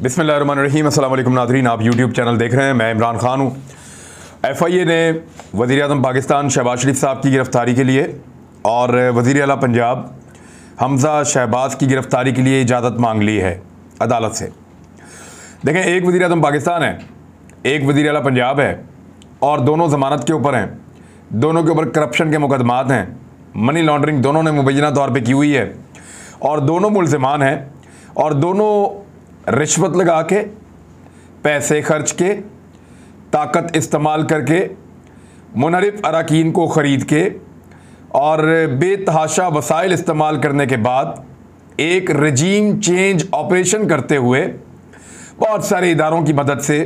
बिस्मिल्लाहिर्रहमानिर्रहीम। अस्सलाम वालेकुम नाज़रीन, आप यूट्यूब चैनल देख रहे हैं। मैं इमरान खान हूँ। FIA ने वज़ीर आज़म पाकिस्तान शहबाज शरीफ साहब की गिरफ़्तारी के लिए और वज़ीर आला पंजाब हमज़ा शहबाज की गिरफ़्तारी के लिए इजाज़त मांग ली है अदालत से। देखें, एक वज़ीर आज़म पाकिस्तान है, एक वज़ीर आला पंजाब है और दोनों ज़मानत के ऊपर हैं। दोनों के ऊपर करप्शन के मुकदमात हैं, मनी लॉन्ड्रिंग दोनों ने मुबैना तौर पे की हुई है और दोनों मुल्ज़िमान हैं और दोनों रिश्वत लगा के, पैसे खर्च के, ताकत इस्तेमाल करके, मुनहरिफ अराकीन को ख़रीद के और बेतहाशा वसाइल इस्तेमाल करने के बाद एक रजीम चेंज ऑपरेशन करते हुए बहुत सारे इदारों की मदद से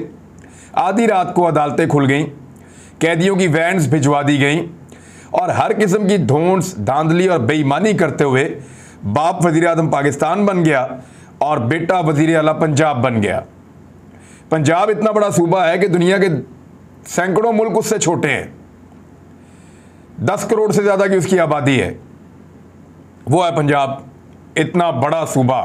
आधी रात को अदालतें खुल गईं, कैदियों की वैन्स भिजवा दी गईं और हर किस्म की धौंस, धांधली और बेईमानी करते हुए बाप वज़ीर आज़म पाकिस्तान बन गया और बेटा वज़ीर आला पंजाब बन गया। पंजाब इतना बड़ा सूबा है कि दुनिया के सैकड़ों मुल्क उससे छोटे हैं। 10 करोड़ से ज़्यादा की उसकी आबादी है। वो है पंजाब, इतना बड़ा सूबा।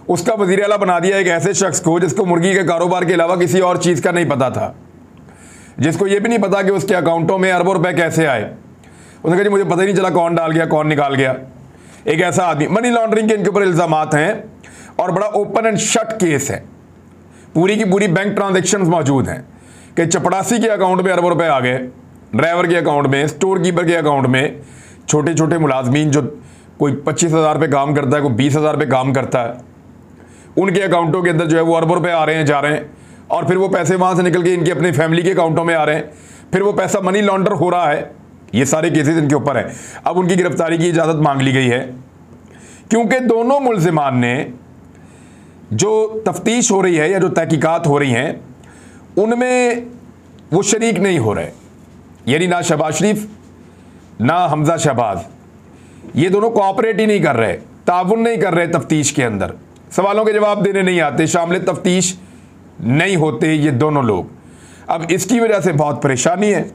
उसका वज़ीर आला बना दिया एक ऐसे शख्स को जिसको मुर्गी के कारोबार के अलावा किसी और चीज़ का नहीं पता था, जिसको ये भी नहीं पता कि उसके अकाउंटों में अरबों रुपए कैसे आए। उसने कहा जी मुझे पता ही नहीं चला कौन डाल गया कौन निकाल गया। एक ऐसा आदमी, मनी लॉन्ड्रिंग के इनके ऊपर इल्ज़ामात हैं और बड़ा ओपन एंड शट केस है। पूरी की पूरी बैंक ट्रांजैक्शंस मौजूद हैं कि चपड़ासी के अकाउंट में अरबों रुपए आ गए, ड्राइवर के अकाउंट में, स्टोर कीपर के अकाउंट में, छोटे छोटे मुलाजमीन जो कोई 25,000 पे काम करता है, कोई 20,000 पे काम करता है, उनके अकाउंटों के अंदर जो है वो अरबों रुपए आ रहे हैं, जा रहे हैं और फिर वो पैसे वहाँ से निकल के इनकी अपनी फैमिली के अकाउंटों में आ रहे हैं, फिर वो पैसा मनी लॉन्डर हो रहा है। ये सारे केसेस इनके ऊपर है। अब उनकी गिरफ्तारी की इजाज़त मांग ली गई है क्योंकि दोनों मुल्ज़िमान ने जो तफ्तीश हो रही है या जो तहकीकात हो रही हैं उनमें वो शरीक नहीं हो रहे। यानी ना शहबाज शरीफ ना हमज़ा शहबाज, ये दोनों कोऑपरेट ही नहीं कर रहे, ताउन नहीं कर रहे तफ्तीश के अंदर, सवालों के जवाब देने नहीं आते, शामिल तफ्तीश नहीं होते ये दोनों लोग। अब इसकी वजह से बहुत परेशानी है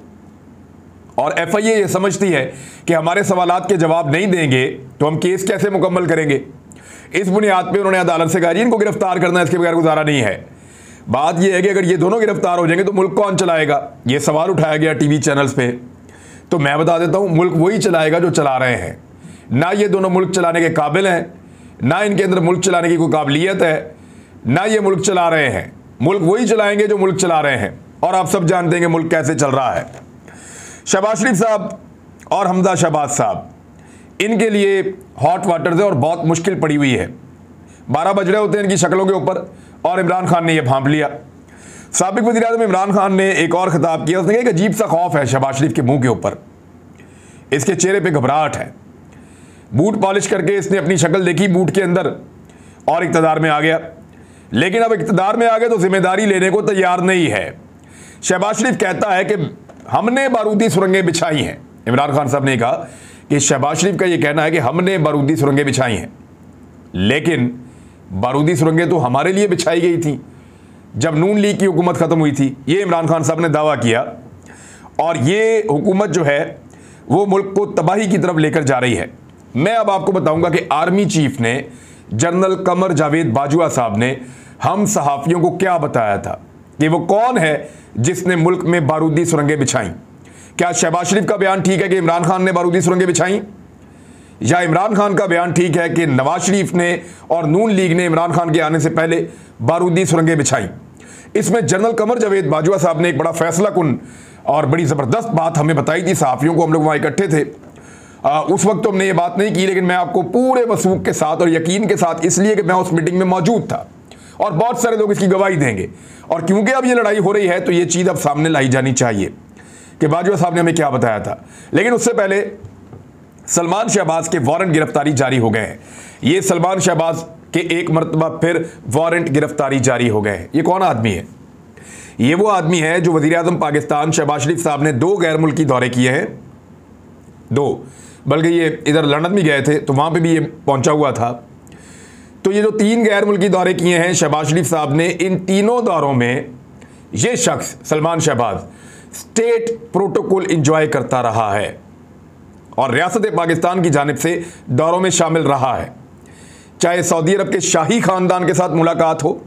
और FIA ये समझती है कि हमारे सवालात के जवाब नहीं देंगे तो हम केस कैसे मुकम्मल करेंगे। इस बुनियाद पे उन्होंने अदालत से कहा जी इनको गिरफ्तार करना, इसके बगैर गुजारा नहीं है। बात यह है कि अगर ये दोनों गिरफ्तार हो जाएंगे तो मुल्क कौन चलाएगा। ये सवाल उठाया गया टीवी चैनल्स पे, तो मैं बता देता हूँ मुल्क वही चलाएगा जो चला रहे हैं। ना ये दोनों मुल्क चलाने के काबिल हैं, ना इनके अंदर मुल्क चलाने की कोई काबिलियत है, ना ये मुल्क चला रहे हैं। मुल्क वही चलाएंगे जो मुल्क चला रहे हैं और आप सब जानते हैं कि मुल्क कैसे चल रहा है। शहबाज शरीफ साहब और हमज़ा शहबाज साहब, इनके लिए हॉट वाटर्स है और बहुत मुश्किल पड़ी हुई है। 12 बज रहे होते हैं इनकी शक्लों के ऊपर और इमरान खान ने यह भांप लिया। साबिक वज़ीर आज़म इमरान खान ने एक और खिताब किया। उसने कहा एक अजीब सा खौफ है शहबाज शरीफ के मुंह के ऊपर, इसके चेहरे पे घबराहट है। बूट पॉलिश करके इसने अपनी शक्ल देखी बूट के अंदर और इक़्तिदार में आ गया, लेकिन अब इक़्तिदार में आ गया तो जिम्मेदारी लेने को तैयार नहीं है। शहबाज शरीफ कहता है कि हमने बारूदी सुरंगें बिछाई हैं। इमरान खान साहब ने कहा कि शहबाज शरीफ का ये कहना है कि हमने बारूदी सुरंगें बिछाई हैं, लेकिन बारूदी सुरंगें तो हमारे लिए बिछाई गई थी जब नून लीग की हुकूमत ख़त्म हुई थी। ये इमरान खान साहब ने दावा किया और ये हुकूमत जो है वो मुल्क को तबाही की तरफ लेकर जा रही है। मैं अब आपको बताऊंगा कि आर्मी चीफ ने, जनरल कमर जावेद बाजवा साहब ने हम सहाफ़ियों को क्या बताया था कि वो कौन है जिसने मुल्क में बारूदी सुरंगें बिछाई। क्या शहबाज शरीफ का बयान ठीक है कि इमरान खान ने बारूदी सुरंगें बिछाई, या इमरान खान का बयान ठीक है कि नवाज शरीफ ने और नून लीग ने इमरान खान के आने से पहले बारूदी सुरंगें बिछाई। इसमें जनरल कमर जावेद बाजवा साहब ने एक बड़ा फैसला कुन और बड़ी ज़बरदस्त बात हमें बताई थी। सहाफ़ियों को, हम लोग वहाँ इकट्ठे थे, उस वक्त तो हमने ये बात नहीं की, लेकिन मैं आपको पूरे वसूख के साथ और यकीन के साथ, इसलिए कि मैं उस मीटिंग में मौजूद था और बहुत सारे लोग इसकी गवाही देंगे, और क्योंकि अब ये लड़ाई हो रही है तो ये चीज़ अब सामने लाई जानी चाहिए कि बाजवा साहब ने हमें क्या बताया था। लेकिन उससे पहले सलमान शहबाज के वारंट गिरफ्तारी जारी हो गए हैं। ये सलमान शहबाज के एक मरतबा फिर वारंट गिरफ्तारी जारी हो गए हैं। ये कौन आदमी है? ये वो आदमी है जो वज़ीर आज़म पाकिस्तान शहबाज शरीफ साहब ने 2 गैर मुल्की दौरे किए हैं, 2, बल्कि ये इधर लंदन भी गए थे तो वहाँ पे भी ये पहुँचा हुआ था। तो ये जो 3 गैर मुल्की दौरे किए हैं शहबाज शरीफ साहब ने, इन तीनों दौरों में ये शख्स Salman Shahbaz state protocol enjoy करता रहा है और रियासत पाकिस्तान की जानिब से दौरों में शामिल रहा है। चाहे सऊदी अरब के शाही ख़ानदान के साथ मुलाकात हो,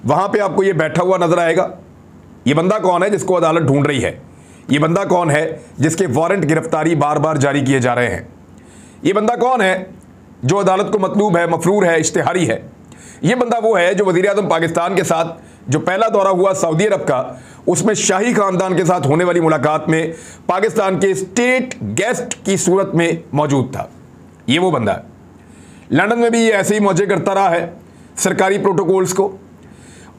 वहां पे आपको ये बैठा हुआ नजर आएगा। ये बंदा कौन है जिसको अदालत ढूंढ रही है? ये बंदा कौन है जिसके वारंट गिरफ्तारी बार बार जारी किए जा रहे हैं? ये बंदा कौन है जो अदालत को मतलूब है, मफरूर है, इश्तिहारी है? ये बंदा वो है जो वज़ीर आज़म पाकिस्तान के साथ जो पहला दौरा हुआ सऊदी अरब का, उसमें शाही खानदान के साथ होने वाली मुलाकात में पाकिस्तान के स्टेट गेस्ट की सूरत में मौजूद था। ये वो बंदा है। लंदन में भी ये ऐसे ही मौजे करता रहा है सरकारी प्रोटोकॉल्स को।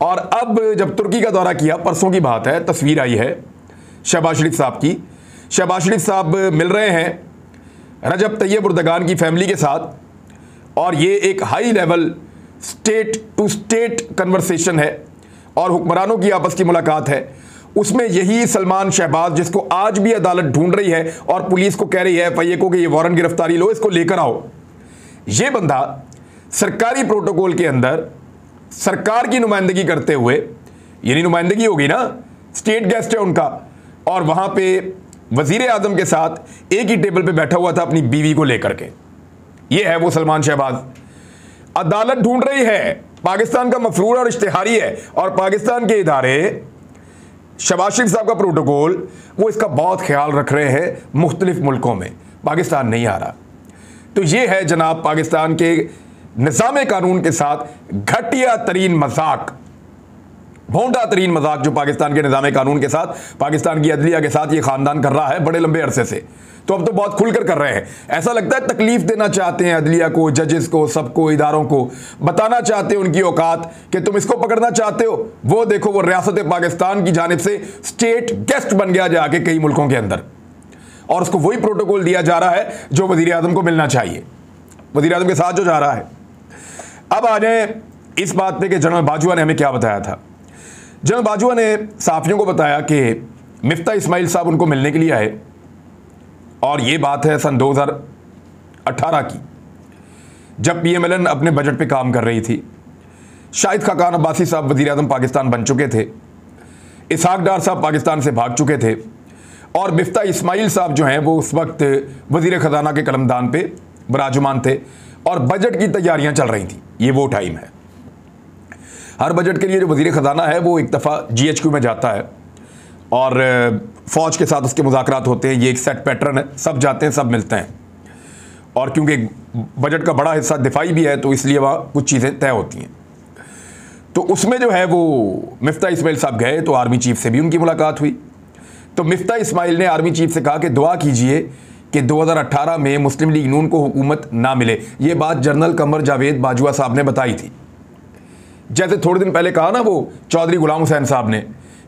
और अब जब तुर्की का दौरा किया, परसों की बात है, तस्वीर आई है शहबाज शरीफ साहब की। शहबाज शरीफ साहब मिल रहे हैं रजब तैयब उर्दगान की फैमिली के साथ, और ये एक high level state to state conversation है और हुक्मरानों की आपस की मुलाकात है। उसमें यही सलमान शहबाज, जिसको आज भी अदालत ढूंढ रही है और पुलिस को कह रही है FIA को कि ये वारंट गिरफ्तारी लो, इसको लेकर आओ, ये बंदा सरकारी प्रोटोकॉल के अंदर सरकार की नुमाइंदगी करते हुए, यानी नुमाइंदगी होगी ना, स्टेट गेस्ट है उनका, और वहां पे वजीर आजम के साथ एक ही टेबल पे बैठा हुआ था अपनी बीवी को लेकर के। ये है वो सलमान शहबाज। अदालत ढूंढ रही है, पाकिस्तान का मफरूर और इश्तिहारी है, और पाकिस्तान के इदारे, शहबाज शरीफ साहब का प्रोटोकॉल, वो इसका बहुत ख्याल रख रहे हैं मुख्तलिफ मुल्कों में। पाकिस्तान नहीं आ रहा। तो ये है जनाब पाकिस्तान के निज़ाम कानून के साथ घटिया तरीन मजाक, भोंडा तरीन मजाक जो पाकिस्तान के निज़ाम कानून के साथ, पाकिस्तान की अदलिया के साथ ये खानदान कर रहा है बड़े लंबे अरसे से। तो अब तो बहुत खुलकर कर रहे हैं। ऐसा लगता है तकलीफ देना चाहते हैं अदलिया को, जजेस को, सबको, इदारों को, बताना चाहते हैं उनकी औकात कि तुम इसको पकड़ना चाहते हो, वो देखो वो रियासत पाकिस्तान की जानिब से स्टेट गेस्ट बन गया जाके कई मुल्कों के अंदर, और उसको वही प्रोटोकॉल दिया जा रहा है जो वजीर आजम को मिलना चाहिए, वजीर आजम के साथ जो जा रहा है। अब आ जाए इस बात पे कि जनरल बाजवा ने हमें क्या बताया था। जनरल बाजवा ने साफियों को बताया कि मिफ्ता इस्माइल साहब उनको मिलने के लिए आए, और ये बात है सन 2018 की, जब PMLN अपने बजट पे काम कर रही थी। शाहिद खाकान अब्बासी साहब वज़ीर आज़म पाकिस्तान बन चुके थे, इसहाक डार साहब पाकिस्तान से भाग चुके थे, और मिफ्ता इस्माइल साहब जो हैं वो उस वक्त वज़ीर ख़जाना के कलमदान पे विराजमान थे, और बजट की तैयारियां चल रही थी। ये वो टाइम है, हर बजट के लिए जो वज़ीर ख़जाना है वो एक दफ़ा GHQ में जाता है और फ़ौज के साथ उसके मुज़ाकरात होते हैं। ये एक सेट पैटर्न है, सब जाते हैं, सब मिलते हैं, और क्योंकि बजट का बड़ा हिस्सा दिफाई भी है तो इसलिए वहाँ कुछ चीज़ें तय होती हैं। तो उसमें जो है वो मिफ्ता इस्माइल साहब गए, तो आर्मी चीफ से भी उनकी मुलाकात हुई। तो मिफ्ता इस्माइल ने आर्मी चीफ से कहा कि दुआ कीजिए कि 2018 में मुस्लिम लीग नून को हुकूमत ना मिले। ये बात जनरल कमर जावेद बाजवा साहब ने बताई थी। जैसे थोड़े दिन पहले कहा ना वो चौधरी गुलाम हुसैन साहब ने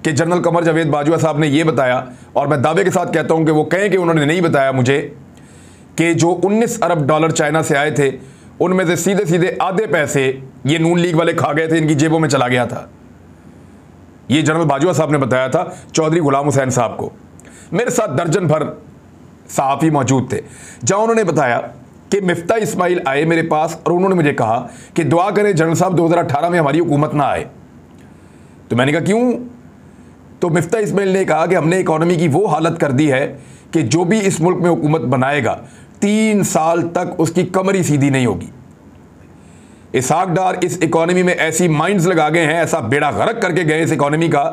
कि जनरल कमर जावेद बाजवा साहब ने ये बताया, और मैं दावे के साथ कहता हूं कि वो कहें कि उन्होंने नहीं बताया मुझे, कि जो 19 अरब डॉलर चाइना से आए थे उनमें से सीधे सीधे आधे पैसे ये नून लीग वाले खा गए थे, इनकी जेबों में चला गया था। ये जनरल बाजवा साहब ने बताया था चौधरी गुलाम हुसैन साहब को। मेरे साथ दर्जन भर सहाफ़ी मौजूद थे, जहां उन्होंने बताया कि मिफ्ता इस्माइल आए मेरे पास और उन्होंने मुझे कहा कि दुआ करें जनरल साहब 2018 में हमारी हुकूमत ना आए। तो मैंने कहा क्यों? तो मिफ्ता इस्माइल ने कहा कि हमने इकॉनमी की वो हालत कर दी है कि जो भी इस मुल्क में हुकूमत बनाएगा 3 साल तक उसकी कमर ही सीधी नहीं होगी। इसहाक डार इस इकॉनमी में ऐसी माइंड्स लगा गए हैं, ऐसा बेड़ा गर्क करके गए इस इकॉनमी का,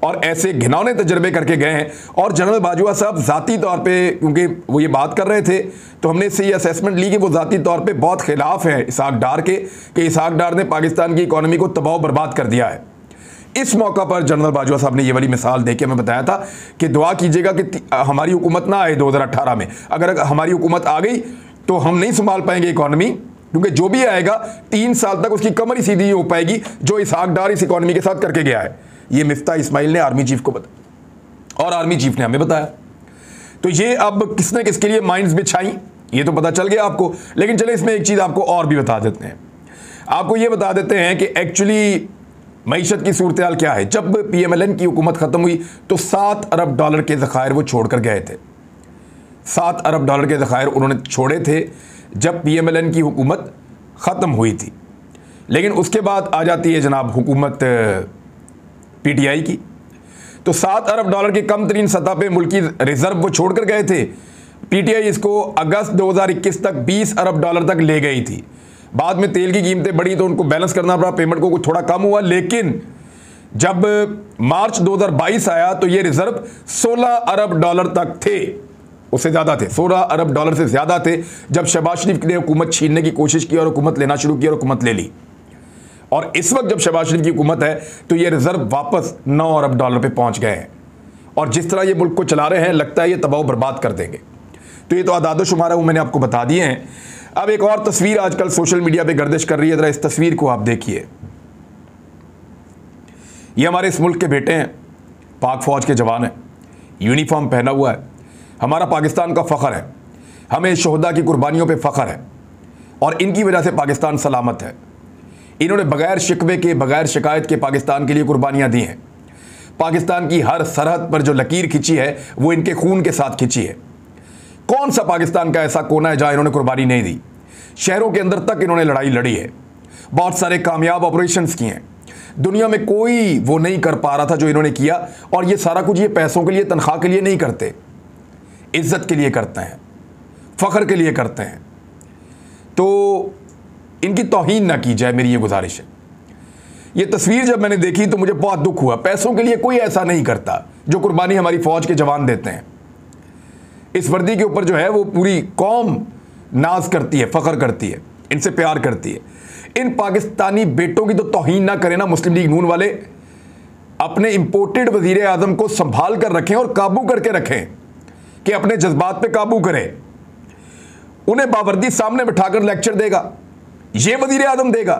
और ऐसे घिनौने तजर्बे करके गए हैं। और जनरल बाजवा साहब ज़ाती तौर पे, क्योंकि वो ये बात कर रहे थे तो हमने इससे ये असेसमेंट ली कि वो ज़ाती तौर पे बहुत खिलाफ हैं इसहाक डार के, कि इसहाक डार ने पाकिस्तान की इकॉनमी को तबाह बर्बाद कर दिया है। इस मौका पर जनरल बाजवा साहब ने ये वाली मिसाल देके हमें बताया था कि दुआ कीजिएगा कि हमारी हुकूमत ना आए 2018 में। अगर हमारी हुकूमत आ गई तो हम नहीं संभाल पाएंगे इकॉनमी, क्योंकि जो भी आएगा 3 साल तक उसकी कमर ही सीधी नहीं हो पाएगी जो इसहाक डार इस इकॉनमी के साथ करके गया है। ये मिफ्ता इस्माइल ने आर्मी चीफ को बताया, और आर्मी चीफ ने हमें बताया। तो ये अब किसने किसके लिए माइंड्स बिछाई ये तो पता चल गया आपको, लेकिन चले इसमें एक चीज़ आपको और भी बता देते हैं। आपको ये बता देते हैं कि एक्चुअली मईशत की सूरत हाल क्या है। जब PMLN की हुकूमत ख़त्म हुई तो 7 अरब डॉलर के ज़खायर वो छोड़ कर गए थे। 7 अरब डॉलर के ज़खायर उन्होंने छोड़े थे जब PMLN की हुकूमत ख़त्म हुई थी। लेकिन उसके बाद आ जाती है जनाब हुकूमत PTI की, तो 7 अरब डॉलर की कम तरीन सतह पे मुल्की रिजर्व वो छोड़ कर गए थे। PTI इसको अगस्त 2021 तक 20 अरब डॉलर तक ले गई थी, बाद में तेल की कीमतें बढ़ी तो उनको बैलेंस करना पड़ा, पेमेंट को थोड़ा कम हुआ, लेकिन जब मार्च 2022 आया तो ये रिजर्व 16 अरब डॉलर तक थे, उससे ज़्यादा थे, 16 अरब डॉलर से ज़्यादा थे जब शहबाज शरीफ ने हुकूमत छीनने की कोशिश की और हुकूमत लेना शुरू की और हुकूमत ले ली। और इस वक्त जब शहबाज शरीफ की हुकूमत है तो ये रिजर्व वापस 9 अरब डॉलर पे पहुंच गए हैं, और जिस तरह ये मुल्क को चला रहे हैं लगता है ये तबाह बर्बाद कर देंगे। तो ये तो आदाद शुमारा वो मैंने आपको बता दिए हैं। अब एक और तस्वीर आजकल सोशल मीडिया पे गर्दिश कर रही है, ज़रा इस तस्वीर को आप देखिए। ये हमारे इस मुल्क के बेटे हैं, पाक फौज के जवान हैं, यूनिफॉर्म पहना हुआ है, हमारा पाकिस्तान का फ़ख्र है, हमें शोहदा की कुर्बानियों पे फ़ख्र है और इनकी वजह से पाकिस्तान सलामत है। इन्होंने बगैर शिकवे के, बगैर शिकायत के पाकिस्तान के लिए कुर्बानियाँ दी हैं। पाकिस्तान की हर सरहद पर जो लकीर खिंची है वो इनके खून के साथ खिंची है। कौन सा पाकिस्तान का ऐसा कोना है जहाँ इन्होंने कुर्बानी नहीं दी? शहरों के अंदर तक इन्होंने लड़ाई लड़ी है, बहुत सारे कामयाब ऑपरेशंस किए हैं। दुनिया में कोई वो नहीं कर पा रहा था जो इन्होंने किया, और ये सारा कुछ ये पैसों के लिए, तनख्वाह के लिए नहीं करते, इज्जत के लिए करते हैं, फ़ख्र के लिए करते हैं। तो इनकी तौहीन ना की जाए, मेरी ये गुजारिश है। ये तस्वीर जब मैंने देखी तो मुझे बहुत दुख हुआ। पैसों के लिए कोई ऐसा नहीं करता जो कुर्बानी हमारी फ़ौज के जवान देते हैं। इस वर्दी के ऊपर जो है वो पूरी कौम नाज करती है, फ़ख्र करती है, इनसे प्यार करती है। इन पाकिस्तानी बेटों की तो तौहीन ना करें ना मुस्लिम लीग नून वाले। अपने इंपोर्टेड वज़ीर आज़म को संभाल कर रखें और काबू करके रखें कि अपने जज्बात पे काबू करें। उन्हें बावर्दी सामने बिठाकर लेक्चर देगा, ये वज़ीर आज़म देगा?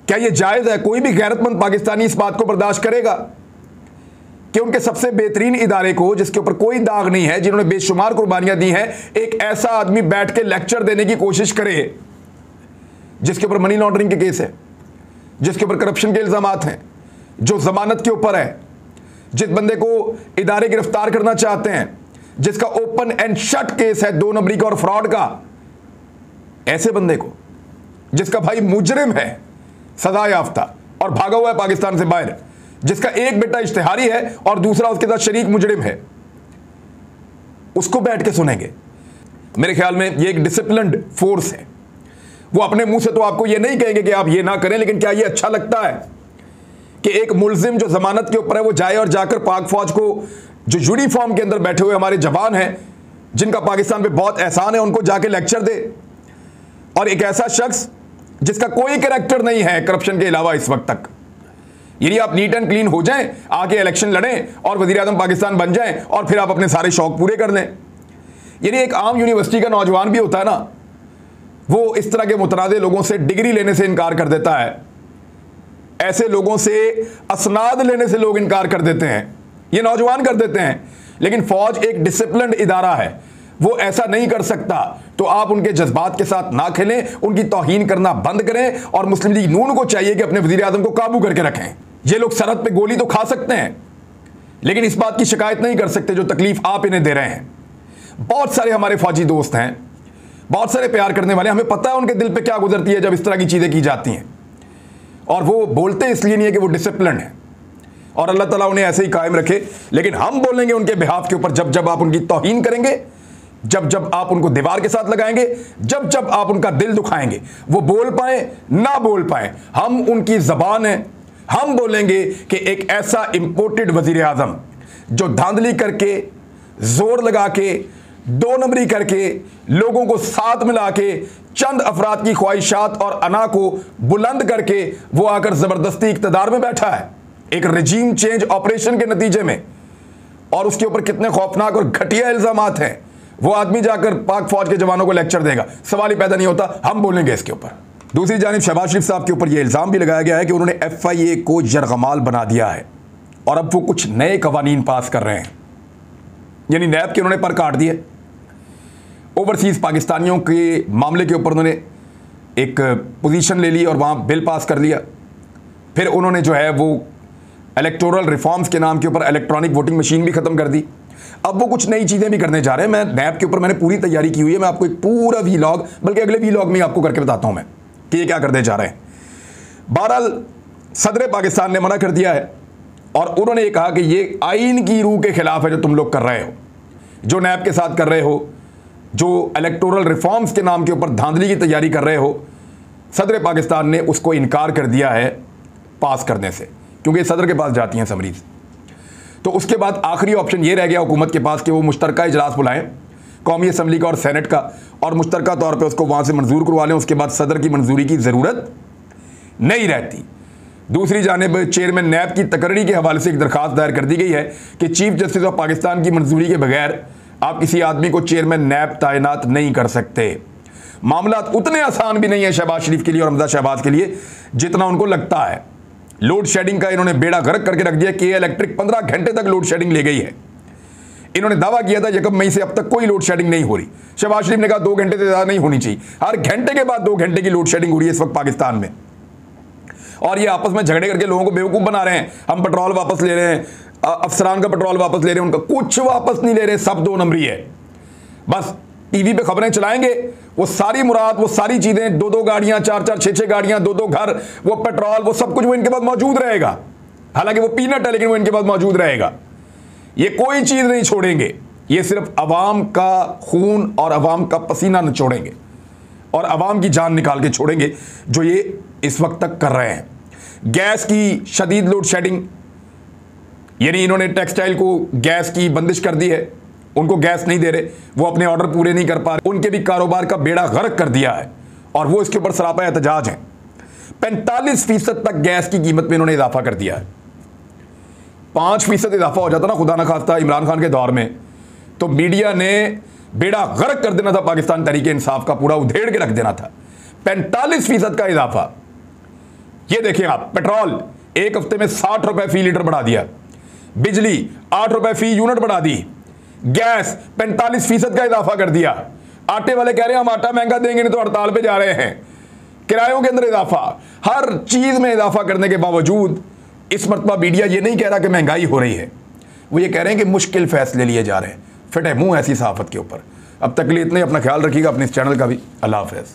क्या ये जायज़ है? कोई भी गैरतमंद पाकिस्तानी इस बात को बर्दाश्त करेगा कि उनके सबसे बेहतरीन इदारे को, जिसके ऊपर कोई दाग नहीं है, जिन्होंने बेशुमार कुर्बानियां दी हैं, एक ऐसा आदमी बैठ के लेक्चर देने की कोशिश करे जिसके ऊपर मनी लॉन्ड्रिंग के केस है, जिसके ऊपर करप्शन के इल्ज़ामात हैं, जो जमानत के ऊपर है, जिस बंदे को इदारे गिरफ्तार करना चाहते हैं, जिसका ओपन एंड शट केस है 2 नंबरी का और फ्रॉड का, ऐसे बंदे को, जिसका भाई मुजरिम है, सजा याफ्ता और भागा हुआ है पाकिस्तान से बाहर, जिसका एक बेटा इश्तिहारी है और दूसरा उसके साथ शरीक मुजरिम है, उसको बैठ के सुनेंगे? मेरे ख्याल में ये एक डिसिप्लिन्ड फोर्स है। वो अपने मुंह से तो आपको ये नहीं कहेंगे कि आप ये ना करें, लेकिन क्या ये अच्छा लगता है कि एक मुलजिम जो जमानत के ऊपर है वो जाए और जाकर पाक फौज को, जो यूनिफॉर्म के अंदर बैठे हुए हमारे जवान हैं जिनका पाकिस्तान पे बहुत एहसान है, उनको जाके लेक्चर दे? और एक ऐसा शख्स जिसका कोई कैरेक्टर नहीं है करप्शन के अलावा इस वक्त तक। यदि आप नीट एंड क्लीन हो जाएं, आके इलेक्शन लड़ें और वज़ीर आज़म पाकिस्तान बन जाएं और फिर आप अपने सारे शौक पूरे कर लें। यदि एक आम यूनिवर्सिटी का नौजवान भी होता है ना, वो इस तरह के मुतनाज़े लोगों से डिग्री लेने से इनकार कर देता है, ऐसे लोगों से असनाद लेने से लोग इनकार कर देते हैं, ये नौजवान कर देते हैं। लेकिन फ़ौज एक डिसिप्लिन्ड इदारा है, वो ऐसा नहीं कर सकता। तो आप उनके जज्बात के साथ ना खेलें, उनकी तौहीन करना बंद करें, और मुस्लिम लीग नून को चाहिए कि अपने वज़ीर आज़म को काबू करके रखें। ये लोग सरहद पे गोली तो खा सकते हैं, लेकिन इस बात की शिकायत नहीं कर सकते जो तकलीफ आप इन्हें दे रहे हैं। बहुत सारे हमारे फौजी दोस्त हैं, बहुत सारे प्यार करने वाले, हमें पता है उनके दिल पे क्या गुजरती है जब इस तरह की चीज़ें की जाती हैं, और वो बोलते इसलिए नहीं है कि वो डिसिप्लिन है, और अल्लाह ताला उन्हें ऐसे ही कायम रखे। लेकिन हम बोलेंगे उनके बिहाफ के ऊपर जब जब आप उनकी तौहीन करेंगे, जब जब आप उनको दीवार के साथ लगाएंगे, जब जब आप उनका दिल दुखाएंगे, वो बोल पाए ना बोल पाए, हम उनकी ज़बान है। हम बोलेंगे कि एक ऐसा इंपोर्टेड वज़ीर आज़म जो धांधली करके, जोर लगा के, 2 नंबरी करके, लोगों को साथ मिला के, चंद अफराद की ख्वाहिशात और अना को बुलंद करके वो आकर ज़बरदस्ती इक़्तिदार में बैठा है एक रजीम चेंज ऑपरेशन के नतीजे में, और उसके ऊपर कितने खौफनाक और घटिया इल्ज़ामात हैं। वो आदमी जाकर पाक फौज के जवानों को लेक्चर देगा, सवाल ही पैदा नहीं होता। हम बोलेंगे इसके ऊपर। दूसरी जानिब शहबाज शरीफ साहब के ऊपर यह इल्ज़ाम भी लगाया गया है कि उन्होंने FIA को यरगमाल बना दिया है और अब वो कुछ नए कवानीन पास कर रहे हैं, यानी नैब के उन्होंने पर काट दिए। ओवरसीज़ पाकिस्तानियों के मामले के ऊपर उन्होंने एक पोजीशन ले ली और वहाँ बिल पास कर लिया। फिर उन्होंने जो है वो इलेक्टोरल रिफॉर्म्स के नाम के ऊपर इलेक्ट्रॉनिक वोटिंग मशीन भी ख़त्म कर दी। अब वो कुछ नई चीज़ें भी करने जा रहे हैं। मैं नैब के ऊपर मैंने पूरी तैयारी की हुई है, मैं आपको एक पूरा वीलॉग, बल्कि अगले वीलॉग में आपको करके बताता हूँ मैं कि ये क्या करने जा रहे हैं। बहरहाल सदर पाकिस्तान ने मना कर दिया है और उन्होंने ये कहा कि ये आइन की रूह के ख़िलाफ़ है जो तुम लोग कर रहे हो, जो नैब के साथ कर रहे हो, जो इलेक्टोरल रिफॉर्म्स के नाम के ऊपर धांधली की तैयारी कर रहे हो। सदर पाकिस्तान ने उसको इनकार कर दिया है पास करने से, क्योंकि सदर के पास जाती हैं समरीज। तो उसके बाद आखिरी ऑप्शन ये रह गया हुकूमत के पास कि वो मुश्तरका इजलास बुलाएं कौमी असम्बली का और सेनेट का, और मुश्तरका तौर पे उसको वहाँ से मंजूर करवा लें। उसके बाद सदर की मंजूरी की ज़रूरत नहीं रहती। दूसरी जानिब चेयरमैन नैब की तकर्री के हवाले से एक दरखास्त दायर कर दी गई है कि चीफ जस्टिस ऑफ पाकिस्तान की मंजूरी के बगैर आप किसी आदमी को चेयरमैन नैब तैनात नहीं कर सकते। मामला उतने आसान भी नहीं है शहबाज शरीफ के लिए और हमजा शहबाज के लिए जितना उनको लगता है। लोड शेडिंग का इन्होंने बेड़ा गर्क करके रख दिया कि इलेक्ट्रिक 15 घंटे तक लोड शेडिंग ले गई है। इन्होंने दावा किया था 1 मई से अब तक कोई लोड शेडिंग नहीं हो रही। शहबाज शरीफ ने कहा 2 घंटे से ज़्यादा नहीं होनी चाहिए। हर घंटे के बाद 2 घंटे की लोड शेडिंग हो रही है इस वक्त पाकिस्तान में, और ये आपस में झगड़े करके लोगों को बेवकूफ़ बना रहे हैं। हम पेट्रोल वापस ले रहे हैं, अफसरान का पेट्रोल वापस ले रहे हैं, उनका कुछ वापस नहीं ले रहे, सब 2 नंबरी है। बस टीवी पे खबरें चलाएंगे, वो सारी मुराद, वो सारी चीज़ें, 2-2 गाड़ियाँ, 4-4, 6-6 गाड़ियाँ, 2-2 घर, वो पेट्रोल, वो सब कुछ वो इनके पास मौजूद रहेगा। हालांकि वो पीनट है लेकिन वो इनके पास मौजूद रहेगा। ये कोई चीज़ नहीं छोड़ेंगे, ये सिर्फ अवाम का खून और अवाम का पसीना निचोड़ेंगे और अवाम की जान निकाल के छोड़ेंगे, जो ये इस वक्त तक कर रहे हैं। गैस की शदीद लोड शेडिंग, यानी इन्होंने टेक्सटाइल को गैस की बंदिश कर दी है, उनको गैस नहीं दे रहे, वो अपने ऑर्डर पूरे नहीं कर पा रहे, उनके भी कारोबार का बेड़ा गर्क कर दिया है और वो इसके ऊपर सरापा एहतजाज हैं। 45% तक गैस की कीमत में इन्होंने इजाफा कर दिया है। 5% इजाफा हो जाता ना खुदा न खास्ता इमरान खान के दौर में, तो मीडिया ने बेड़ा गर्क कर देना था, पाकिस्तान तहरीक इंसाफ का पूरा उधेड़ के रख देना था। 45% का इजाफा। ये देखिए आप, पेट्रोल 1 हफ्ते में 60 रुपए फी लीटर बढ़ा दिया, बिजली 8 रुपए फी यूनिट बढ़ा दी, गैस 45% का इजाफा कर दिया। आटे वाले कह रहे हैं हम आटा महंगा देंगे नहीं तो हड़ताल पे जा रहे हैं। किरायों के अंदर इजाफा, हर चीज में इजाफा करने के बावजूद इस मरतबा मीडिया ये नहीं कह रहा कि महंगाई हो रही है, वो ये कह रहे हैं कि मुश्किल फैसले लिए जा रहे हैं। फिटे मुंह ऐसी सहाफत के ऊपर। अब तक के लिए इतने, अपना ख्याल रखिएगा, अपने इस चैनल का भी। अल्लाह हाफ़िज़।